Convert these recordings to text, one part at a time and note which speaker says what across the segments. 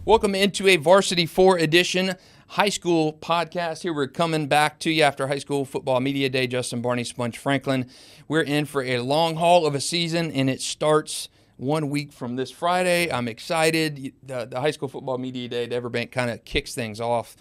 Speaker 1: Welcome into a Varsity 4 edition high school podcast. Here we're coming back to you after high school football media day. Justin, Barney, Sponge Franklin. We're in for a long haul of a season, and it starts 1 week from this Friday. I'm excited. The high school football media day at Everbank kind of kicks things off.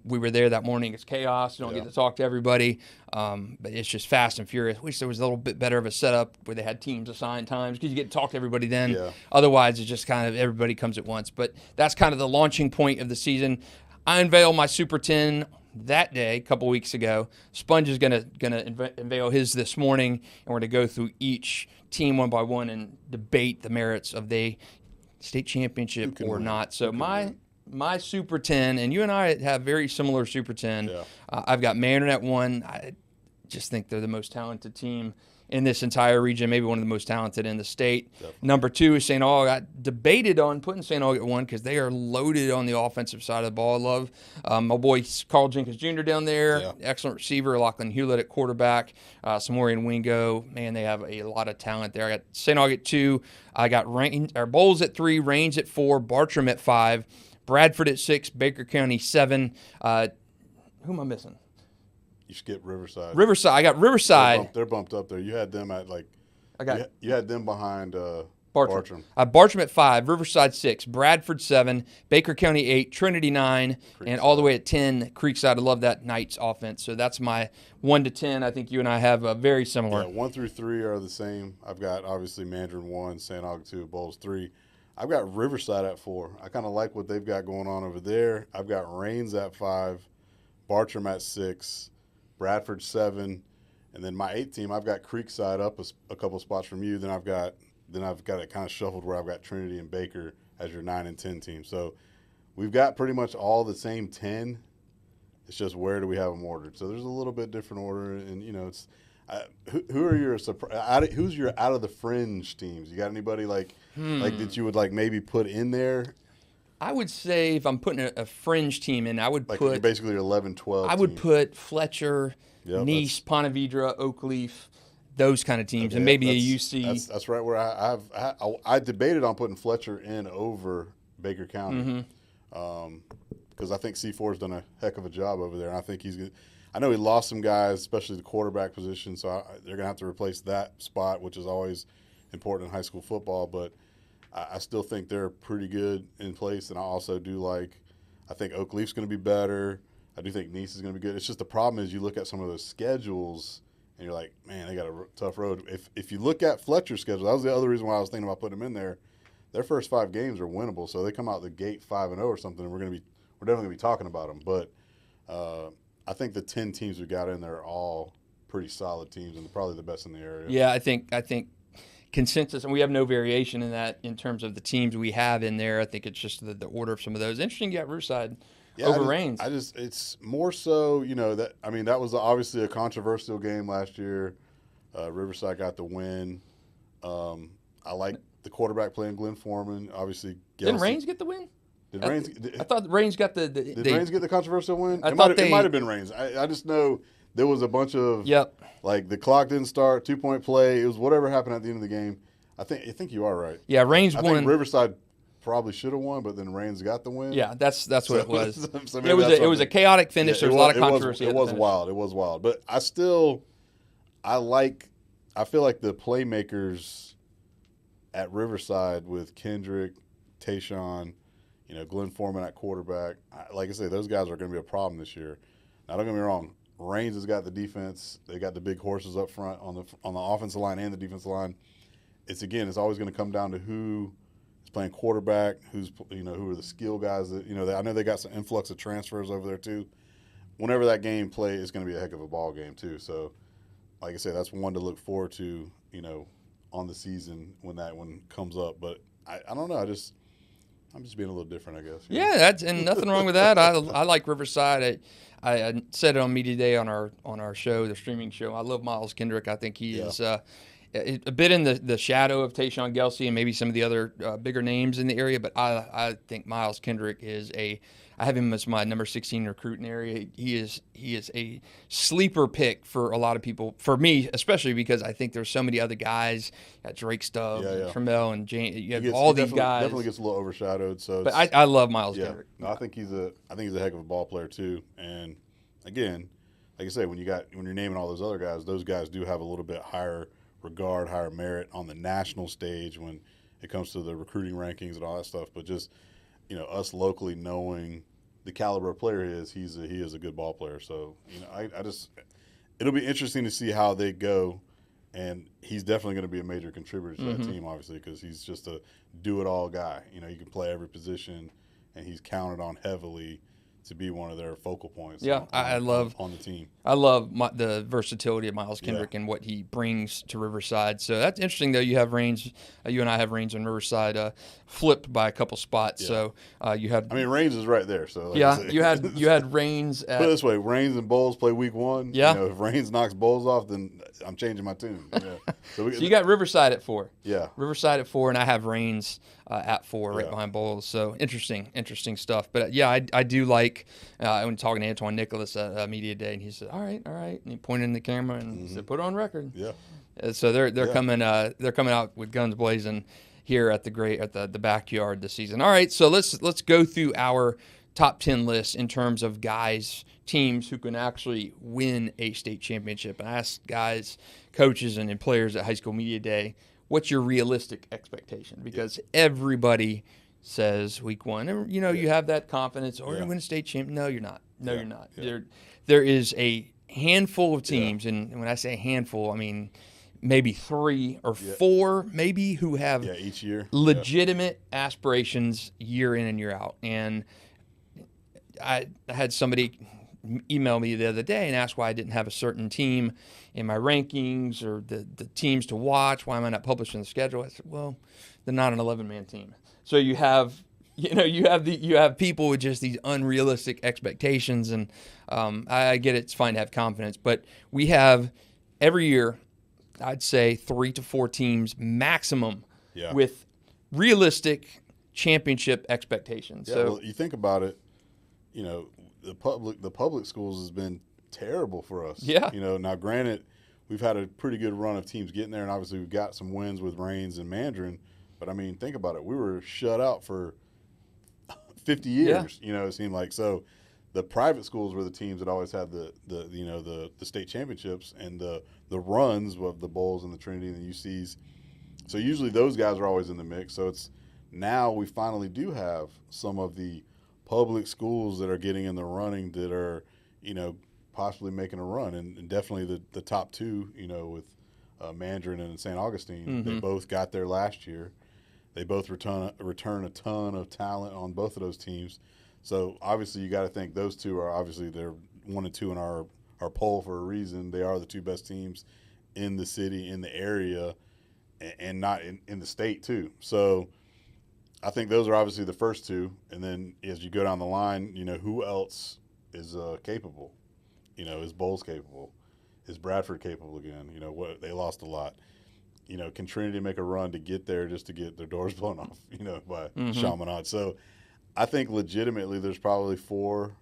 Speaker 1: We were there that morning. It's chaos. You don't get to talk to everybody, but it's just fast and furious. Wish there was a little bit better of a setup where they had teams assigned times because you get to talk to everybody then.
Speaker 2: Yeah.
Speaker 1: Otherwise, it's just kind of everybody comes at once. But that's kind of the launching point of the season. I unveil my Super 10 that day, a couple weeks ago. Sponge is gonna unveil his this morning, and we're going to go through each team one by one and debate the merits of the state championship or not. So my Super 10, and you and I have very similar Super 10.
Speaker 2: Yeah.
Speaker 1: I've got Mandarin at 1. I just think they're the most talented team in this entire region, maybe one of the most talented in the state.
Speaker 2: Definitely.
Speaker 1: Number 2 is St. Aug. I debated on putting St. Aug at 1 because they are loaded on the offensive side of the ball. I love my boy Carl Jenkins Jr. down there.
Speaker 2: Yeah.
Speaker 1: Excellent receiver. Lachlan Hewlett at quarterback. Samorian Wingo. Man, they have a lot of talent there. I got St. Aug at 2. I got Bolles at 3, Rains at 4, Bartram at 5, Bradford at 6, Baker County 7. Who am I missing?
Speaker 2: You skip Riverside.
Speaker 1: Riverside. I got Riverside.
Speaker 2: They're bumped up there. You had them at you had them behind
Speaker 1: Bartram. Bartram at 5, Riverside 6, Bradford 7, Baker County 8, Trinity 9, and all the way at 10, Creekside. I love that Knights offense. So that's my 1 to 10. I think you and I have a very similar.
Speaker 2: Yeah, 1 through 3 are the same. I've got obviously Mandarin 1, St. Aug 2, Bolles 3. I've got Riverside at 4. I kind of like what they've got going on over there. I've got Rains at 5, Bartram at 6, Bradford 7, and then my 8th team, I've got Creekside up a couple spots from you. Then I've got it kind of shuffled where I've got Trinity and Baker as your 9 and 10 team. So we've got pretty much all the same 10. It's just where do we have them ordered? So there's a little bit different order, and it's who's your out of the fringe teams? You got anybody like that you would like maybe put in there?
Speaker 1: I would say if I'm putting a fringe team in, I would put
Speaker 2: basically your 11, 12
Speaker 1: I would
Speaker 2: team.
Speaker 1: put Fletcher, Nice, Ponte Vedra, Oakleaf, those kind of teams, and maybe a UC.
Speaker 2: That's right where I debated on putting Fletcher in over Baker County because I think C4's done a heck of a job over there, and I think he's good. I know he lost some guys, especially the quarterback position, so they're going to have to replace that spot, which is always important in high school football, but I still think they're pretty good in place, and I also do I think Oakleaf's going to be better. I do think Nice is going to be good. It's just the problem is you look at some of those schedules, and you're like, man, they got a tough road. If you look at Fletcher's schedule, that was the other reason why I was thinking about putting them in there. Their first 5 games are winnable, so they come out the gate 5-0 or something, and we're definitely going to be talking about them. But I think the 10 teams we got in there are all pretty solid teams and probably the best in the area.
Speaker 1: Yeah, I think consensus, and we have no variation in that in terms of the teams we have in there. I think it's just the order of some of those. Interesting you got Riverside over Rains.
Speaker 2: It's more so, that was obviously a controversial game last year. Riverside got the win. I like the quarterback playing Glenn Foreman. Obviously,
Speaker 1: didn't Rains get the win? I thought Rains got the
Speaker 2: Did Rains get the controversial win?
Speaker 1: It
Speaker 2: might have been Rains. I just know there was a bunch of the clock didn't start, 2-point play. It was whatever happened at the end of the game. I think you are right.
Speaker 1: Yeah, Rains won.
Speaker 2: I think Riverside probably should have won, but then Rains got the win.
Speaker 1: Yeah, that's what it was.
Speaker 2: So
Speaker 1: it was a chaotic finish. There was a lot of controversy.
Speaker 2: It was wild. It was wild. But I feel like the playmakers at Riverside with Kendrick, Tayshawn, Glenn Foreman at quarterback. Like I say, those guys are going to be a problem this year. Now, don't get me wrong. Rains has got the defense. They got the big horses up front on the offensive line and the defensive line. It's always going to come down to who is playing quarterback, who are the skill guys that I know they got some influx of transfers over there too. Whenever that game plays, it's going to be a heck of a ball game too. So, like I said, that's one to look forward to, on the season when that one comes up. But I don't know. I'm just being a little different, I guess.
Speaker 1: Yeah, and nothing wrong with that. I like Riverside. I said it on Media Day on our show, the streaming show. I love Miles Kendrick. I think he is a bit in the shadow of Tayshaun Gelsey and maybe some of the other bigger names in the area. But I think Miles Kendrick is I have him as my number 16 recruit in the area. He is a sleeper pick for a lot of people. For me, especially because I think there's so many other guys. You got Drake Stubbs, and Trammell, and James. You have all these guys.
Speaker 2: Definitely gets a little overshadowed. So,
Speaker 1: but I love Miles Kendrick.
Speaker 2: No, I think he's a heck of a ball player too. And again, like I say, when you're naming all those other guys, those guys do have a little bit higher regard, higher merit on the national stage when it comes to the recruiting rankings and all that stuff. But just us locally knowing the caliber of player he is a good ball player. So it'll be interesting to see how they go, and he's definitely going to be a major contributor to that team, obviously, because he's just a do-it-all guy. He can play every position, and he's counted on heavily to be one of their focal points.
Speaker 1: Yeah, I love
Speaker 2: on the team.
Speaker 1: I love the versatility of Miles Kendrick and what he brings to Riverside. So that's interesting, though. You have Raines, you and I have Raines on Riverside, flipped by a couple spots. Yeah. So you had.
Speaker 2: I mean, Raines is right there. So
Speaker 1: you had Raines. Put
Speaker 2: it this way: Raines and Bolles play week 1.
Speaker 1: Yeah.
Speaker 2: If Raines knocks Bolles off, then I'm changing my tune. Yeah.
Speaker 1: So you got Riverside at 4.
Speaker 2: Yeah.
Speaker 1: Riverside at 4, and I have Raines at 4 right behind Bolles. So interesting stuff. But I do like when talking to Antoine Nicholas at Media Day, and he said, "All right," and he pointed in the camera and said, "Put it on record."
Speaker 2: Yeah.
Speaker 1: So they're coming out with guns blazing here at the backyard this season. All right, so let's go through our top 10 list in terms of teams who can actually win a state championship. And I asked guys, coaches, and players at High School Media Day, what's your realistic expectation? Because everybody says week 1, and you have that confidence. Or you're going to win a state champ. No, you're not. You're not. Yeah. There is a handful of teams, and when I say handful, I mean maybe 3 or 4, maybe, who have
Speaker 2: each year
Speaker 1: legitimate aspirations year in and year out. And I had somebody email me the other day and ask why I didn't have a certain team in my rankings or the teams to watch. Why am I not publishing the schedule? I said, well, they're not an 11-man team. So you have people with just these unrealistic expectations, and I get it. It's fine to have confidence, but we have every year, I'd say 3 to 4 teams maximum with realistic championship expectations.
Speaker 2: Yeah, well, you think about it, the public schools has been terrible for us.
Speaker 1: Yeah.
Speaker 2: Now granted, we've had a pretty good run of teams getting there, and obviously we've got some wins with Raines and Mandarin. But I mean, think about it. We were shut out for 50 years.
Speaker 1: Yeah.
Speaker 2: It seemed like. So the private schools were the teams that always had the state championships and the runs of the Bolles and the Trinity and the UCs. So usually those guys are always in the mix. So it's now we finally do have some of the public schools that are getting in the running that are, possibly making a run. And definitely the top 2, with Mandarin and St. Augustine, they both got there last year. They both return a ton of talent on both of those teams. So obviously you got to think those two are they're 1 and 2 in our poll for a reason. They are the 2 best teams in the city, in the area, and not in the state too. So I think those are obviously the first 2. And then as you go down the line, who else is capable? Is Bolles capable? Is Bradford capable again? They lost a lot. Can Trinity make a run to get there just to get their doors blown off, by Chaminade? So I think legitimately there's probably four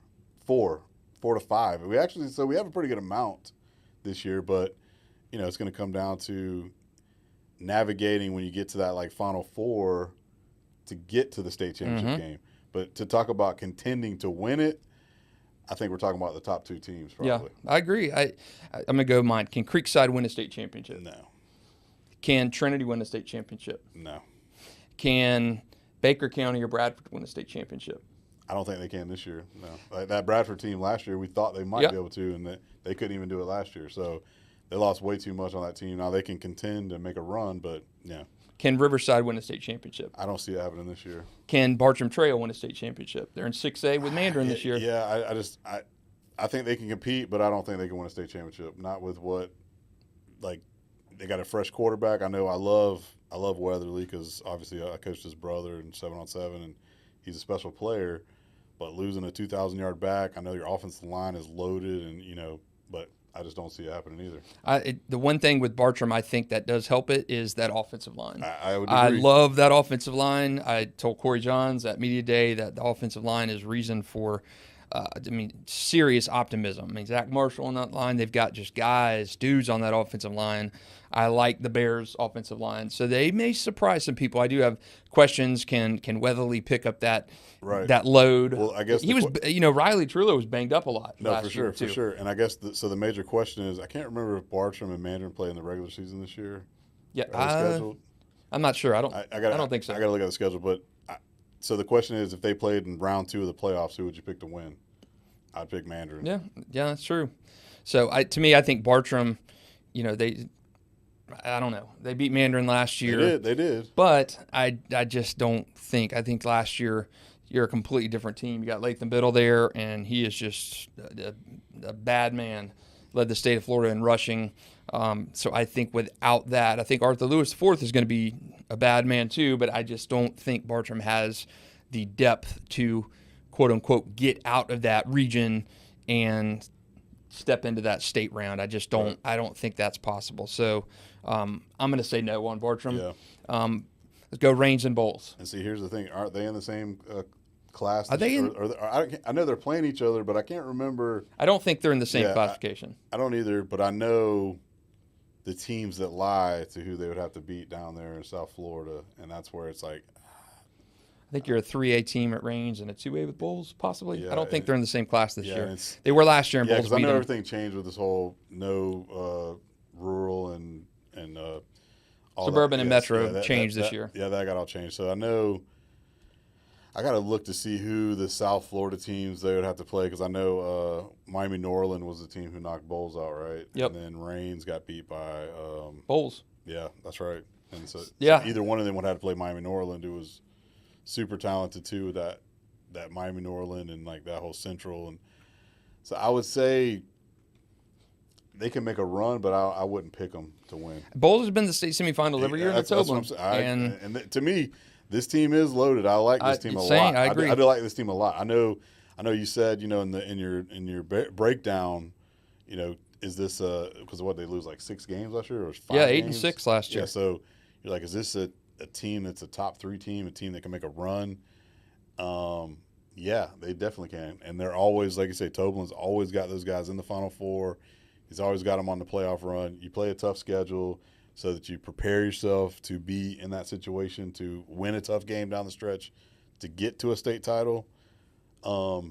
Speaker 2: to five. We have a pretty good amount this year, but, it's going to come down to navigating when you get to that, Final 4 to get to the state championship game. But to talk about contending to win it, I think we're talking about the top 2 teams probably.
Speaker 1: Yeah, I agree. I'm going to go mine. Can Creekside win a state championship?
Speaker 2: No.
Speaker 1: Can Trinity win a state championship?
Speaker 2: No.
Speaker 1: Can Baker County or Bradford win a state championship?
Speaker 2: I don't think they can this year, no. That Bradford team last year, we thought they might be able to, and they couldn't even do it last year. So they lost way too much on that team. Now they can contend and make a run, but, yeah.
Speaker 1: Can Riverside win a state championship?
Speaker 2: I don't see it happening this year.
Speaker 1: Can Bartram Trail win a state championship? They're in 6A with Mandarin this year.
Speaker 2: Yeah, I think they can compete, but I don't think they can win a state championship. Not with they got a fresh quarterback. I know I love Weatherly because obviously I coached his brother in 7-on-7, and he's a special player. But losing a 2,000-yard back, I know your offensive line is loaded, and but I just don't see it happening either.
Speaker 1: The one thing with Bartram I think that does help it is that offensive line.
Speaker 2: I would agree.
Speaker 1: I love that offensive line. I told Corey Johns at Media Day that the offensive line is reason for serious optimism. I mean, Zach Marshall on that line, they've got just dudes on that offensive line. I like the Bears' offensive line, so they may surprise some people. I do have questions. Can Weatherly pick up that load?
Speaker 2: Well, I guess
Speaker 1: he was. Riley Trullo was banged up a lot.
Speaker 2: No,
Speaker 1: last year too.
Speaker 2: for sure. And I guess the major question is, I can't remember if Bartram and Mandarin play in the regular season this year.
Speaker 1: Yeah,
Speaker 2: scheduled.
Speaker 1: I'm not sure. I don't think so.
Speaker 2: I got to look at the schedule, but so the question is, if they played in round 2 of the playoffs, who would you pick to win? I'd pick Mandarin.
Speaker 1: Yeah, that's true. So to me, I think Bartram, I don't know. They beat Mandarin last year.
Speaker 2: They did.
Speaker 1: But I just don't think. I think last year you're a completely different team. You got Latham Biddle there, and he is just a bad man. Led the state of Florida in rushing. So I think without that, I think Arthur Lewis IV is going to be a bad man too, but I just don't think Bartram has the depth to, quote unquote, get out of that region and step into that state round. I just don't. I don't think that's possible. So I'm going to say no on Bartram.
Speaker 2: Yeah.
Speaker 1: Let's go Rains and Bolles.
Speaker 2: And see, here's the thing: aren't they in the same class?
Speaker 1: Are they in?
Speaker 2: I know they're playing each other, but I can't remember.
Speaker 1: I don't think they're in the same classification.
Speaker 2: I don't either, but I know the teams that lie to who they would have to beat down there in South Florida, and that's where it's like.
Speaker 1: I think you're a 3A team at Rains and a 2A with Bolles, possibly.
Speaker 2: Yeah,
Speaker 1: I don't think they're in the same class this year.
Speaker 2: And
Speaker 1: they were last year, and Bolles
Speaker 2: because I know
Speaker 1: beat them.
Speaker 2: everything changed with this whole rural and all
Speaker 1: suburban
Speaker 2: that.
Speaker 1: and metro changed this year.
Speaker 2: Yeah, that got all changed. So I know I got to look to see who the South Florida teams they would have to play, because I know Miami Norland was the team who knocked Bolles out, right?
Speaker 1: Yep.
Speaker 2: And then Rains got beat by
Speaker 1: Bolles.
Speaker 2: Yeah, that's right. And so
Speaker 1: yeah,
Speaker 2: either one of them would have to play Miami Norland, who was super talented too, that Miami Norland and like that whole Central. And so I would say they can make a run, but I wouldn't pick them to win.
Speaker 1: Bolles has been the state semifinals every year in the Tobin.
Speaker 2: And to me, this team is loaded. I like this team a lot.
Speaker 1: I agree.
Speaker 2: I do like this team a lot. I know you said, in your breakdown, is this because what, they lose like 6 games last year, or 5
Speaker 1: 8
Speaker 2: games?
Speaker 1: and 6 last year.
Speaker 2: Yeah, so you're like, is this a team that's a top 3 team, a team that can make a run? Yeah, they definitely can. And they're always, like you say, Tobin's always got those guys in the Final Four. He's always got them on the playoff run. You play a tough schedule so that you prepare yourself to be in that situation, to win a tough game down the stretch, to get to a state title. I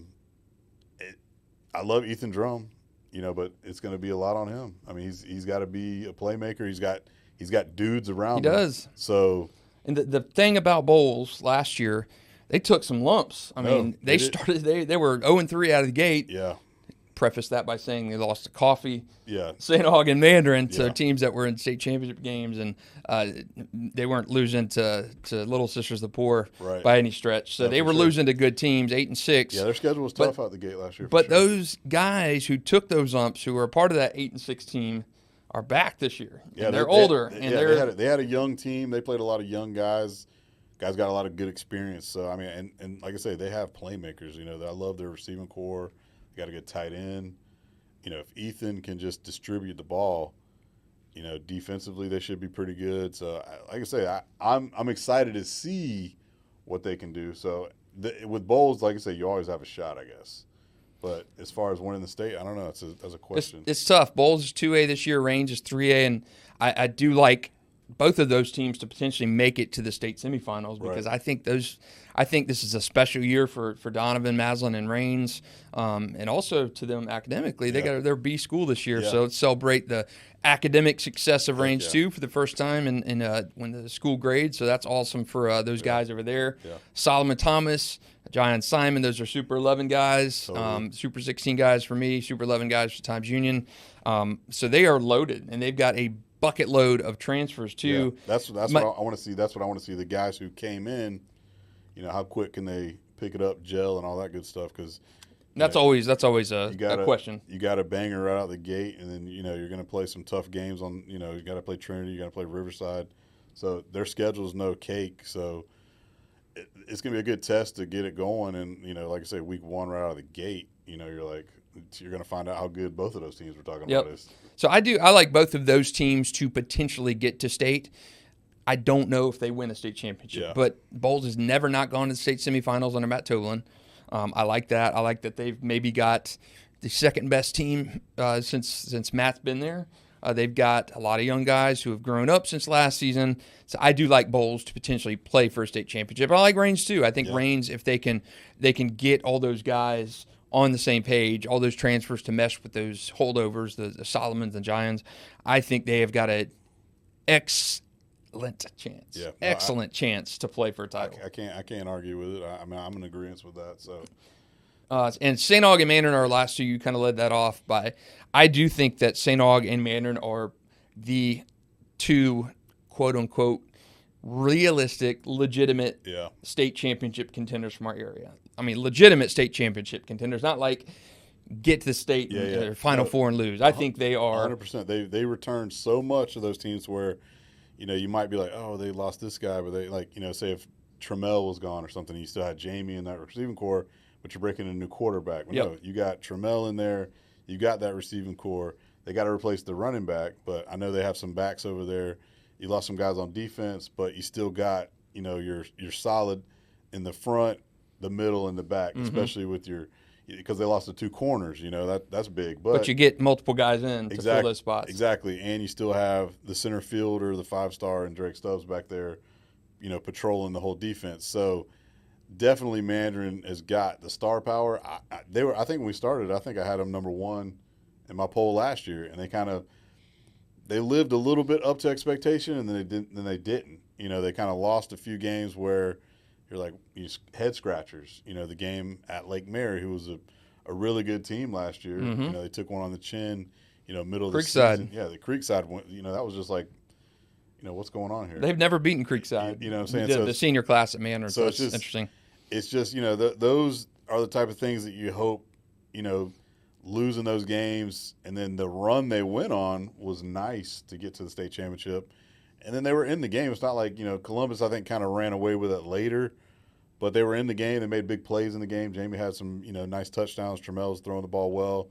Speaker 2: love Ethan Drum, but it's going to be a lot on him. I mean, he's got to be a playmaker. He's got dudes around him.
Speaker 1: He does.
Speaker 2: So,
Speaker 1: and the thing about Bolles last year, they took some lumps. I mean, they were 0-3 out of the gate.
Speaker 2: Yeah.
Speaker 1: Preface that by saying they lost to Coffee,
Speaker 2: yeah,
Speaker 1: St. Aug, and Mandarin, so teams that were in state championship games, and they weren't losing to Little Sisters of the Poor by any stretch. So they were losing to good teams, 8 and 6.
Speaker 2: Yeah, their schedule was tough out the gate last year.
Speaker 1: But those guys who took those lumps, who were a part of that 8 and 6 team, are back this year. Yeah, and they're older.
Speaker 2: They had a young team. They played a lot of young guys. Guys got a lot of good experience. So I mean, and like I say, they have playmakers. I love their receiving core. They got a good tight end. If Ethan can just distribute the ball, defensively they should be pretty good. So, like I say, I'm excited to see what they can do. So, with Bolles, like I say, you always have a shot, I guess. But as far as winning the state, I don't know. That's a question.
Speaker 1: It's tough. Bolles is 2A this year. Range is 3A, and I do like both of those teams to potentially make it to the state semifinals, because I think this is a special year for Donovan, Maslin, and Rains, and also to them academically. They got their B school this year, so let's celebrate the academic success of Rains too for the first time in when the school grade. So that's awesome for those guys over there. Yeah. Solomon Thomas, John Simon, those are Super 11 guys, Super 16 guys for me, Super 11 guys for Times Union. So they are loaded, and they've got a bucket load of transfers too.
Speaker 2: Yeah, that's what I want to see. That's what I want to see. The guys who came in, how quick can they pick it up, gel, and all that good stuff? Because that's always
Speaker 1: a question.
Speaker 2: You got a banger right out the gate, and then you're going to play some tough games on. You got to play Trinity, you got to play Riverside, so their schedule is no cake. So it's going to be a good test to get it going. And like I say, week 1 right out of the gate, you're like, you're going to find out how good both of those teams we're talking
Speaker 1: Yep.
Speaker 2: about is.
Speaker 1: So I like both of those teams to potentially get to state. I don't know if they win a state championship, but Bolles has never not gone to the state semifinals under Matt Toblin. I like that. I like that they've maybe got the second best team since Matt's been there. They've got a lot of young guys who have grown up since last season. So I do like Bolles to potentially play for a state championship. But I like Reigns too. I think Reigns, if they can get all those guys on the same page, all those transfers to mesh with those holdovers, the Solomons and Giants, I think they have got an excellent chance.
Speaker 2: Yeah,
Speaker 1: excellent chance to play for a title.
Speaker 2: I can't argue with it. I mean, I'm in agreement with that. So.
Speaker 1: And St. Aug and Mandarin are our last two. You kind of led that off by. I do think that St. Aug and Mandarin are the two, quote unquote, realistic, legitimate state championship contenders from our area. I mean, legitimate state championship contenders, not like get to the state or Final Four and lose. I think they are
Speaker 2: 100%. They return so much of those teams where, you might be like, oh, they lost this guy, but they say if Trammell was gone or something, you still had Jamie in that receiving core. But you're breaking a new quarterback. But no, you got Trammell in there. You got that receiving core. They got to replace the running back, but I know they have some backs over there. You lost some guys on defense, but you still got, you're solid in the front, the middle, and the back, especially with because they lost the two corners. That's big. But
Speaker 1: you get multiple guys in to fill those spots.
Speaker 2: Exactly, and you still have the center fielder, the 5-star, and Drake Stubbs back there, patrolling the whole defense. So. Definitely, Mandarin has got the star power. I think when we started, I think I had them number one in my poll last year, and they lived a little bit up to expectation, and then they didn't. They kind of lost a few games where you're like head scratchers. The game at Lake Mary, who was a really good team last year. They took one on the chin. Middle of the season. Yeah, the Creekside one. That was just like. What's going on here?
Speaker 1: They've never beaten Creekside.
Speaker 2: You know what I'm saying?
Speaker 1: The senior class at Mandarin. So it's
Speaker 2: just
Speaker 1: interesting.
Speaker 2: It's just, those are the type of things that you hope, losing those games. And then the run they went on was nice to get to the state championship. And then they were in the game. It's not like, Columbus, I think, kind of ran away with it later. But they were in the game. They made big plays in the game. Jamie had some, nice touchdowns. Trammell was throwing the ball well.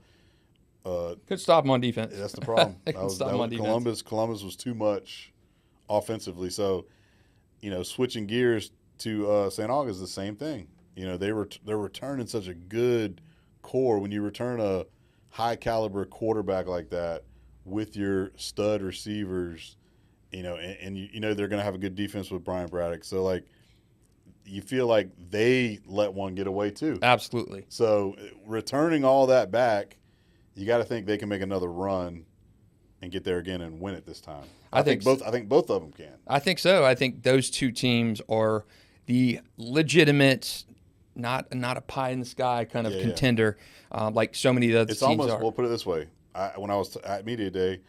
Speaker 1: Could stop him on defense.
Speaker 2: That's the problem.
Speaker 1: Stop him on defense.
Speaker 2: Columbus was too much offensively. So, switching gears to St. Aug is the same thing. They're returning such a good core. When you return a high caliber quarterback like that with your stud receivers, and they're going to have a good defense with Brian Braddock. So like, you feel like they let one get away too.
Speaker 1: Absolutely.
Speaker 2: So returning all that back, you got to think they can make another run and get there again and win it this time. I think both of them can.
Speaker 1: I think so. I think those two teams are the legitimate, not a pie in the sky kind of contender, like so many of the other teams are.
Speaker 2: We'll put it this way: when I was at media day,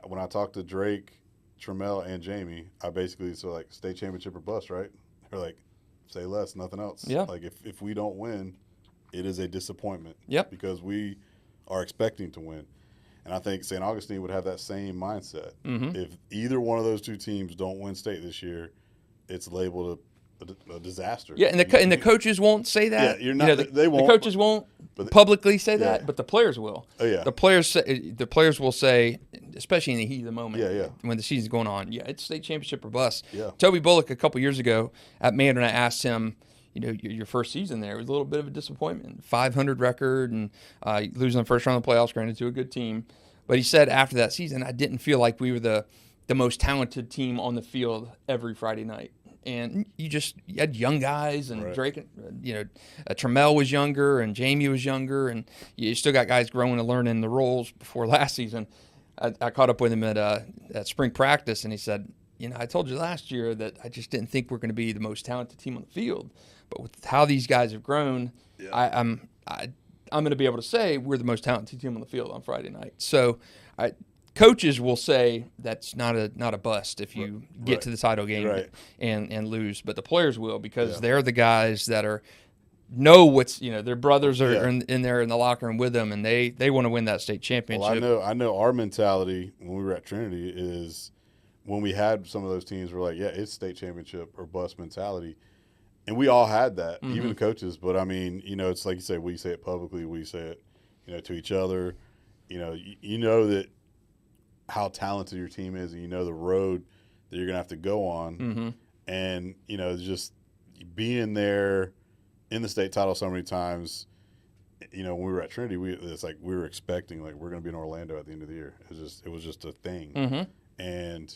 Speaker 2: when I talked to Drake, Trammell, and Jamie, I basically said like state championship or bust, right? They're like, say less, nothing else.
Speaker 1: Yeah.
Speaker 2: Like if we don't win, it is a disappointment.
Speaker 1: Yep.
Speaker 2: Because we are expecting to win. And I think St. Augustine would have that same mindset. If either one of those two teams don't win state this year, it's labeled a disaster.
Speaker 1: Yeah, and the coaches won't say that.
Speaker 2: Yeah, you're not. They won't.
Speaker 1: The coaches won't publicly say that, but the players will.
Speaker 2: Oh yeah.
Speaker 1: The players will say, especially in the heat of the moment,
Speaker 2: when
Speaker 1: the season's going on, it's state championship or bust.
Speaker 2: Yeah.
Speaker 1: Toby Bullock a couple years ago at Mandarin, I asked him, your first season there was a little bit of a disappointment, 500 record, and losing the first round of the playoffs, granted to a good team. But he said after that season, I didn't feel like we were the most talented team on the field every Friday night. And you had young guys, and Drake, Trammell was younger, and Jamie was younger, and you still got guys growing and learning the roles before last season. I caught up with him at spring practice, and he said, I told you last year that I just didn't think we're going to be the most talented team on the field. But with how these guys have grown, I'm going to be able to say we're the most talented team on the field on Friday night. So coaches will say that's not a bust if you get to the title game and lose, but the players will, because they're the guys that know what's their brothers are in there in the locker room with them, and they want to win that state championship.
Speaker 2: Well, I know our mentality when we were at Trinity is when we had some of those teams, we're like, it's state championship or bust mentality. And we all had that, even the coaches. But, I mean, it's like you say, we say it publicly, we say it to each other. You know that how talented your team is, and you know the road that you're going to have to go on.
Speaker 1: Mm-hmm.
Speaker 2: And, just being there in the state title so many times, when we were at Trinity, it's like we were expecting, like, we're going to be in Orlando at the end of the year. It was just a thing.
Speaker 1: Mm-hmm.
Speaker 2: And,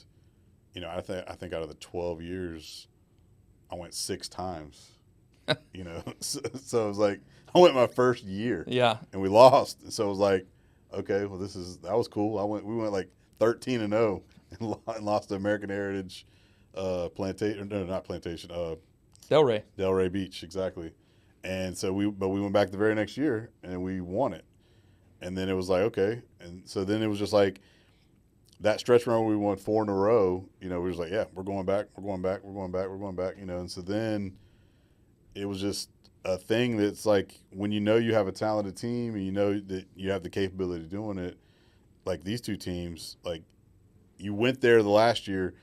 Speaker 2: I think out of the 12 years, I went 6 times. So it was like I went my first year.
Speaker 1: Yeah.
Speaker 2: And we lost. So it was like, okay, well, that was cool. We went like 13-0 and lost to American Heritage Plantation. No, not Plantation.
Speaker 1: Delray
Speaker 2: Beach, exactly. And so we went back the very next year and we won it. And then it was like, okay. And so then it was just like that stretch run where we won 4 in a row, we were just like, yeah, we're going back. And so then it was just a thing that's like when you have a talented team and you know that you have the capability of doing it, like these two teams, like you went there the last year,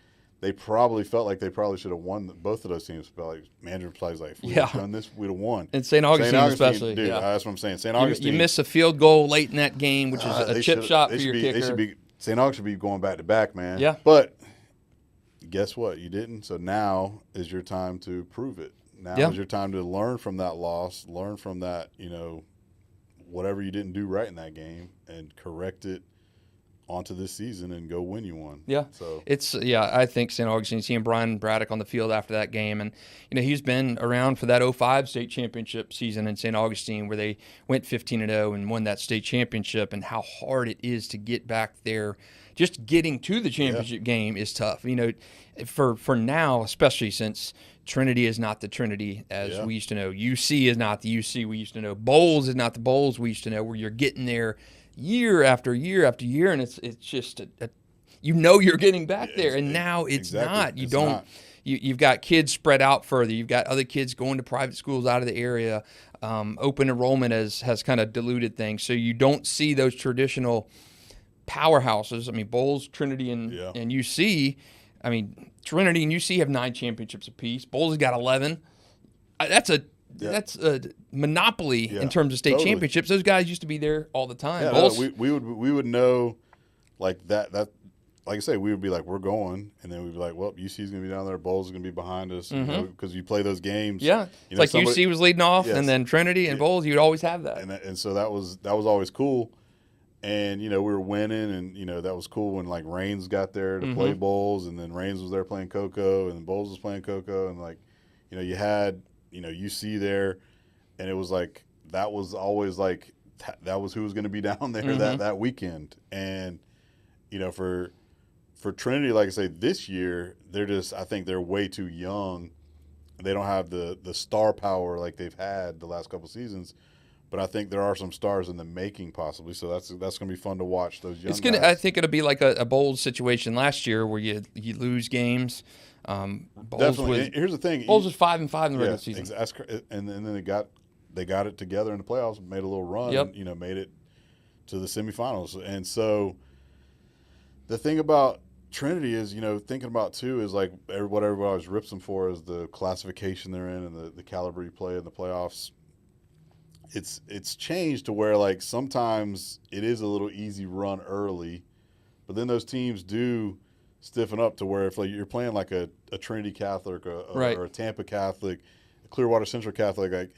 Speaker 2: they probably felt like they probably should have won. Both of those teams felt like Mandarin plays like, if we had done this, we'd have won.
Speaker 1: And St. Augustine especially.
Speaker 2: Dude, that's what I'm saying. St. Augustine.
Speaker 1: You miss a field goal late in that game, which is a chip shot for your kicker.
Speaker 2: St. Augustine should be going back to back, man.
Speaker 1: Yeah.
Speaker 2: But guess what? You didn't. So now is your time to prove it. Now is your time to learn from that loss, learn from that, whatever you didn't do right in that game, and correct it onto this season and go win you one.
Speaker 1: Yeah.
Speaker 2: So
Speaker 1: I think St. Augustine, seeing Brian Braddock on the field after that game, and he's been around for that 05 state championship season in St. Augustine where they went 15-0 and won that state championship, and how hard it is to get back there. Just getting to the championship game is tough. For now, especially since Trinity is not the Trinity as we used to know. UC is not the UC we used to know. Bolles is not the Bolles we used to know, where you're getting there year after year after year, and it's just you're getting back there, and now it's not. You've got kids spread out further. You've got other kids going to private schools out of the area. Open enrollment has kind of diluted things, so you don't see those traditional powerhouses. I mean, Bolles, Trinity, and UC. I mean, Trinity and UC have 9 championships apiece. Bolles has got 11. That's a monopoly in terms of state championships. Those guys used to be there all the time.
Speaker 2: Yeah, we would know like that. Like I say, we would be like, we're going, and then we'd be like, well, UC's going to be down there, Bolles is going to be behind us, because you play those games.
Speaker 1: Yeah, it's like UC was leading off, and then Trinity and Bolles, you'd always have that.
Speaker 2: And so that was always cool. And, we were winning, and, that was cool when, like, Raines got there to play Bolles, and then Raines was there playing Coco, and then Bolles was playing Coco, and, like, you had, UC there, and it was like that was always, like, that was who was going to be down there that weekend. And, for Trinity, like I say, this year, I think they're way too young. They don't have the star power like they've had the last couple seasons. But I think there are some stars in the making, possibly. So that's going to be fun to watch those young guys.
Speaker 1: I think it'll be like a Bolles situation last year where you lose games.
Speaker 2: Definitely. Here's the thing:
Speaker 1: Bolles was 5-5 in the regular season,
Speaker 2: and then they got it together in the playoffs, made a little run, made it to the semifinals. And so the thing about Trinity is, thinking about too is like what everybody always rips them for is the classification they're in and the caliber you play in the playoffs. It's changed to where, like, sometimes it is a little easy run early, but then those teams do stiffen up to where if, like, you're playing like a Trinity Catholic or a Tampa Catholic, a Clearwater Central Catholic, like,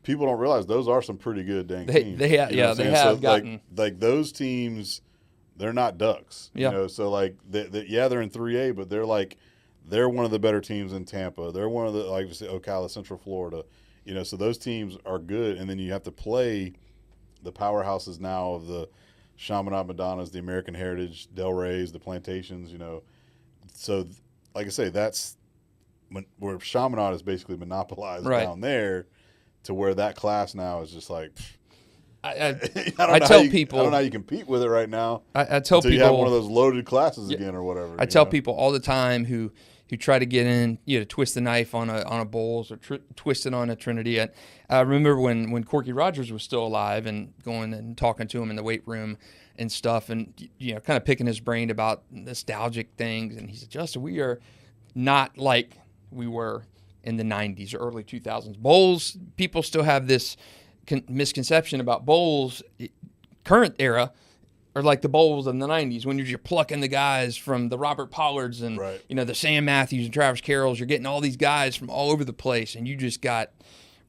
Speaker 2: people don't realize those are some pretty good dang teams.
Speaker 1: They have gotten
Speaker 2: like those teams. They're not Ducks, So like they're in 3A, but they're one of the better teams in Tampa. They're one of the, like, Ocala, Central Florida. So those teams are good, and then you have to play the powerhouses now of the Chaminade Madonnas, the American Heritage, Delrays, the Plantations, So, like I say, that's where Chaminade is basically monopolized down there to where that class now is just like
Speaker 1: I tell people
Speaker 2: I don't know how you compete with it right now.
Speaker 1: I tell people
Speaker 2: you have one of those loaded classes again or whatever.
Speaker 1: I tell people all the time who try to get in, twist the knife on a Bolles or twist it on a Trinity. I remember when Corky Rogers was still alive and going and talking to him in the weight room and stuff, and kind of picking his brain about nostalgic things. And he said, Justin, we are not like we were in the 90s or early 2000s. Bolles, people still have this misconception about Bolles, current era, are like the Bolles in the 90s when you're plucking the guys from the Robert Pollards and
Speaker 2: Right.
Speaker 1: the Sam Matthews and Travis Carrolls. You're getting all these guys from all over the place, and you just got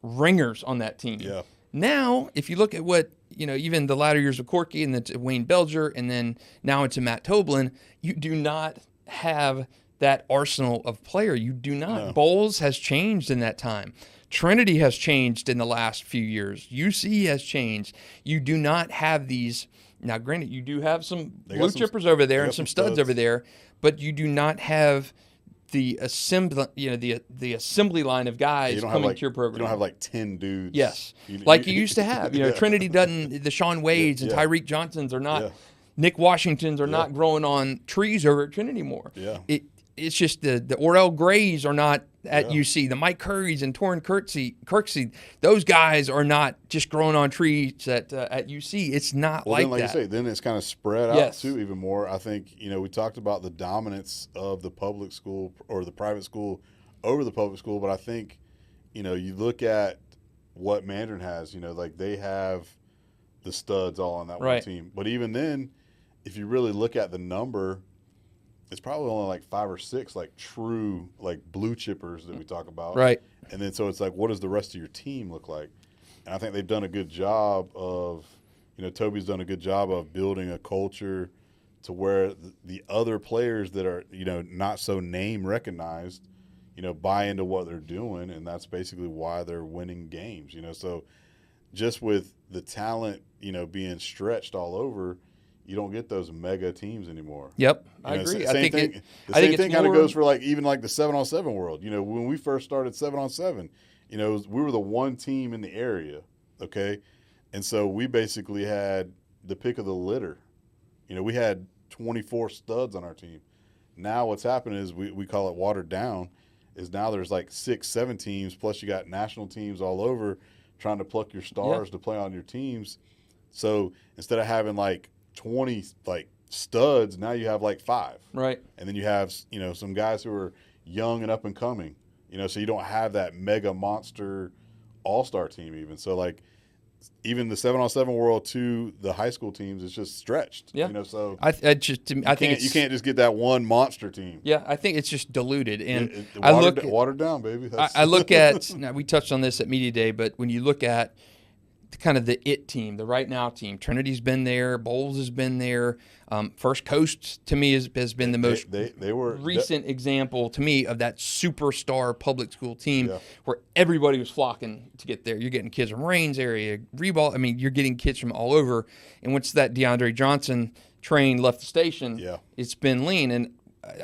Speaker 1: ringers on that team.
Speaker 2: Yeah.
Speaker 1: Now, if you look at what even the latter years of Corky and then to Wayne Belger and then now into Matt Toblin, you do not have that arsenal of player. You do not.
Speaker 2: No.
Speaker 1: Bolles has changed in that time. Trinity has changed in the last few years. UC has changed. You do not have these. Now, granted, you do have some blue chippers over there and some studs over there, but you do not have the assembly, the assembly line of guys coming to your program.
Speaker 2: You don't have like 10 dudes.
Speaker 1: Yes, like you used to have. Trinity doesn't. The Sean Wades and Tyreek Johnsons are not. Nick Washingtons are not growing on trees over at Trinity anymore.
Speaker 2: Yeah.
Speaker 1: It's just the Orell Grays are not at UC. The Mike Currys and Torrin Kirksey, those guys are not just growing on trees at UC. It's not like
Speaker 2: then, like
Speaker 1: that.
Speaker 2: you say, then it's kind of spread out too even more. I think, we talked about the dominance of the public school or the private school over the public school, but I think, you look at what Mandarin has, like they have the studs all on that one team. But even then, if you really look at the number, it's probably only like 5 or 6 like true like blue chippers that we talk about.
Speaker 1: Right.
Speaker 2: And then so it's like, what does the rest of your team look like? And I think they've done a good job of, Toby's done a good job of building a culture to where the other players that are, not so name recognized, buy into what they're doing. And that's basically why they're winning games, So just with the talent, being stretched all over, you don't get those mega teams anymore.
Speaker 1: Yep, I agree.
Speaker 2: The same thing kind of goes for even like the 7-on-7 world. When we first started 7-on-7, we were the one team in the area, okay? And so we basically had the pick of the litter. We had 24 studs on our team. Now what's happened is we call it watered down, is now there's like 6, 7 teams, plus you got national teams all over trying to pluck your stars to play on your teams. So instead of having like 20 like studs, now you have like 5.
Speaker 1: Right.
Speaker 2: And then you have, some guys who are young and up and coming, so you don't have that mega monster all-star team even. So like even the 7-on-7 world to the high school teams is just stretched.
Speaker 1: Yeah.
Speaker 2: So
Speaker 1: I think
Speaker 2: you can't just get that one monster team.
Speaker 1: Yeah, I think it's just diluted. And
Speaker 2: watered down, baby.
Speaker 1: I look at now we touched on this at Media Day, but when you look at kind of the it team, the right now team, Trinity's been there, Bolles has been there. First Coast to me has been the most recent example to me of that superstar public school team where everybody was flocking to get there. You're getting kids from Rains area, Reball. I mean, you're getting kids from all over. And once that DeAndre Johnson train left the station, it's been lean. And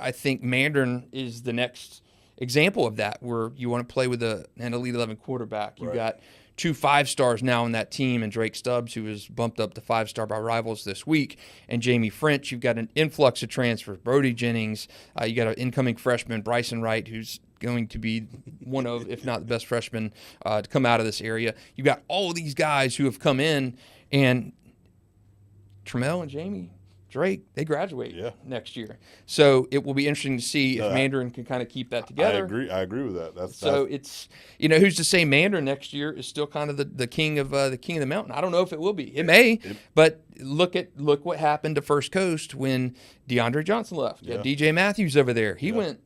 Speaker 1: I think Mandarin is the next example of that, where you want to play with an Elite 11 quarterback. You've got 2 5-stars now in that team, and Drake Stubbs, who was bumped up to 5-star by Rivals this week, and Jamie French. You've got an influx of transfers. Brody Jennings. You got an incoming freshman, Bryson Wright, who's going to be one of, if not the best freshman to come out of this area. You've got all of these guys who have come in, and Trammell and Jamie Drake, they graduate next year. So it will be interesting to see if Mandarin can kind of keep that together.
Speaker 2: I agree with that.
Speaker 1: It's who's to say Mandarin next year is still kind of the king of the mountain. I don't know if it will be. It may, but look what happened to First Coast when DeAndre Johnson left. You had DJ Matthews over there. He went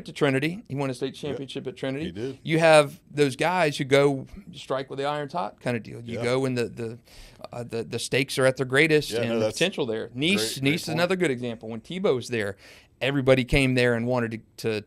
Speaker 1: to Trinity. He won a state championship at Trinity.
Speaker 2: He did.
Speaker 1: You have those guys who go strike with the iron's hot kind of deal. You go when the stakes are at their greatest and the potential there. Nice is another good example. When Tebow was there, everybody came there and wanted to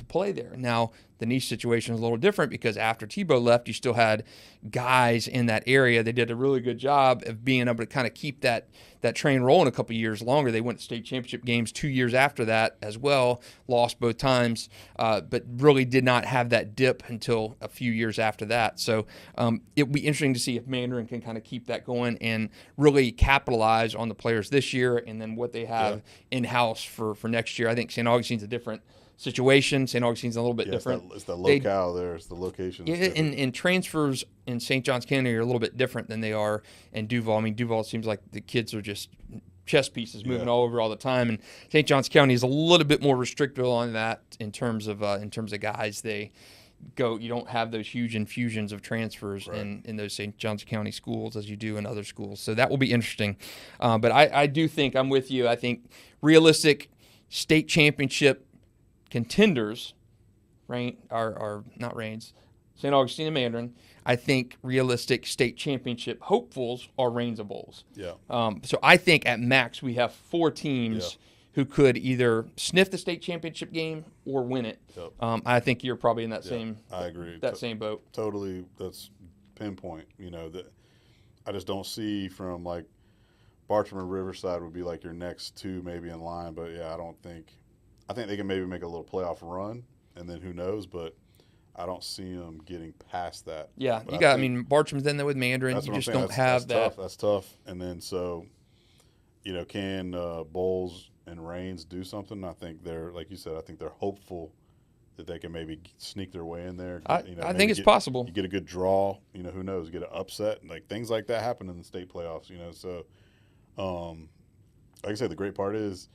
Speaker 1: play there. Now, the Nice situation is a little different because after Tebow left, you still had guys in that area. They did a really good job of being able to kind of keep that train rolling a couple years longer. They went to state championship games 2 years after that as well, lost both times, but really did not have that dip until a few years after that. So it'll be interesting to see if Mandarin can kind of keep that going and really capitalize on the players this year and then what they have in-house for next year. I think St. Augustine's a different situation. St. Augustine's a little bit different.
Speaker 2: It's the locale there. It's the location.
Speaker 1: Yeah, and transfers in St. Johns County are a little bit different than they are in Duval. I mean, Duval seems like the kids are just chess pieces moving all over all the time, and St. Johns County is a little bit more restrictive on that in terms of guys they you don't have those huge infusions of transfers in those St. Johns County schools as you do in other schools. So that will be interesting. But I do think I'm with you. I think realistic state championship contenders, are not Reigns, St. Augustine and Mandarin. I think realistic state championship hopefuls are Reigns and Bolles.
Speaker 2: Yeah.
Speaker 1: So I think at max we have 4 teams who could either sniff the state championship game or win it.
Speaker 2: Yep.
Speaker 1: I think you're probably in that
Speaker 2: I agree.
Speaker 1: same boat.
Speaker 2: Totally, that's pinpoint. That I just don't see from like Bartram or Riverside would be like your next 2 maybe in line, but yeah, I think they can maybe make a little playoff run, and then who knows, but I don't see them getting past that.
Speaker 1: Yeah,
Speaker 2: but
Speaker 1: you got. I mean, Bartram's in there with Mandarin. You just don't have that.
Speaker 2: That's tough. And then so, can Bolles and Reigns do something? I think they're, like you said, I think they're hopeful that they can maybe sneak their way in there.
Speaker 1: I think it's possible.
Speaker 2: You get a good draw. Who knows? Get an upset. Like things like that happen in the state playoffs. So, like I said, the great part is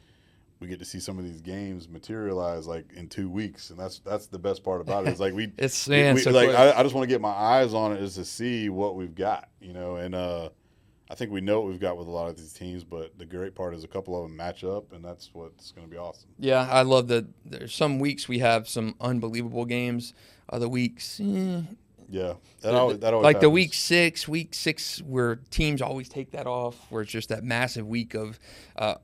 Speaker 2: we get to see some of these games materialize like in 2 weeks, and that's the best part about it. It's like I just want to get my eyes on it, is to see what we've got, and I think we know what we've got with a lot of these teams, but the great part is a couple of them match up, and that's what's going to be awesome.
Speaker 1: Yeah, I love that. There's some weeks we have some unbelievable games. Other weeks,
Speaker 2: yeah, that always
Speaker 1: like
Speaker 2: happens.
Speaker 1: the week six, where teams always take that off, where it's just that massive week of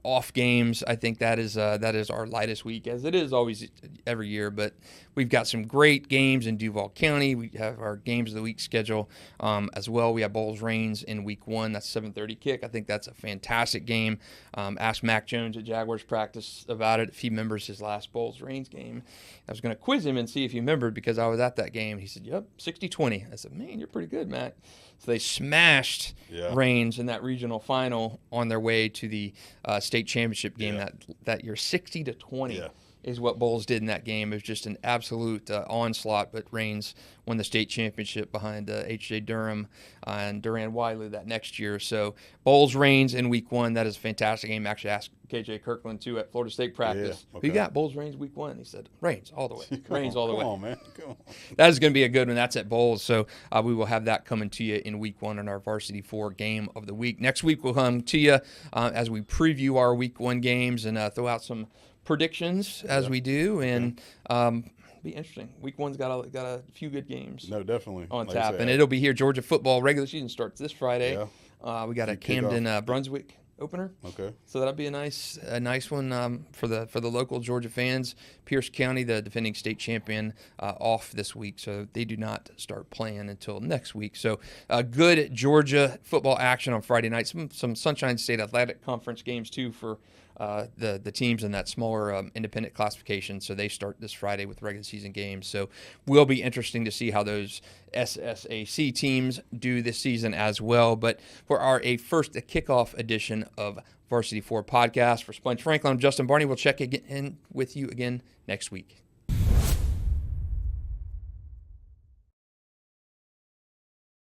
Speaker 1: off games. I think that is our lightest week, as it is always every year. But we've got some great games in Duval County. We have our games of the week schedule as well. We have Bolles Reigns in week 1. That's 7:30 kick. I think that's a fantastic game. Asked Mac Jones at Jaguars practice about it if he remembers his last Bolles Reigns game. I was going to quiz him and see if he remembered, because I was at that game. He said, "Yep, 60-20." I said, "Man, you're pretty good, Mac." So they smashed Reigns in that regional final on their way to the state championship game that year. 60-20 is what Bolles did in that game. It was just an absolute onslaught, but Reigns won the state championship behind H.J. Durham and Duran Wiley that next year. So Bolles Reigns in week 1, that is a fantastic game. Actually asked K.J. Kirkland, too, at Florida State practice.
Speaker 2: Yeah, okay.
Speaker 1: Who you got? Bolles Reigns week 1. He said, Reigns all the way. Reigns all the way.
Speaker 2: Come on, man. Come on.
Speaker 1: That is going to be a good one. That's at Bolles. So we will have that coming to you in week 1 in our Varsity 4 game of the week. Next week we'll come to you as we preview our week 1 games and throw out some predictions as we do, and be interesting. Week 1's got a few good games.
Speaker 2: No, definitely
Speaker 1: on tap, and it'll be here. Georgia football regular season starts this Friday.
Speaker 2: Yeah.
Speaker 1: We got a Camden Brunswick opener.
Speaker 2: Okay.
Speaker 1: So that'll be a nice one for the local Georgia fans. Pierce County, the defending state champion, off this week, so they do not start playing until next week. So good Georgia football action on Friday night. Some Sunshine State Athletic Conference games too for the teams in that smaller independent classification. So they start this Friday with regular season games. So will be interesting to see how those SSAC teams do this season as well. But for our first kickoff edition of Varsity 4 podcast, for Sponge Franklin, I'm Justin Barney. We'll check in with you again next week.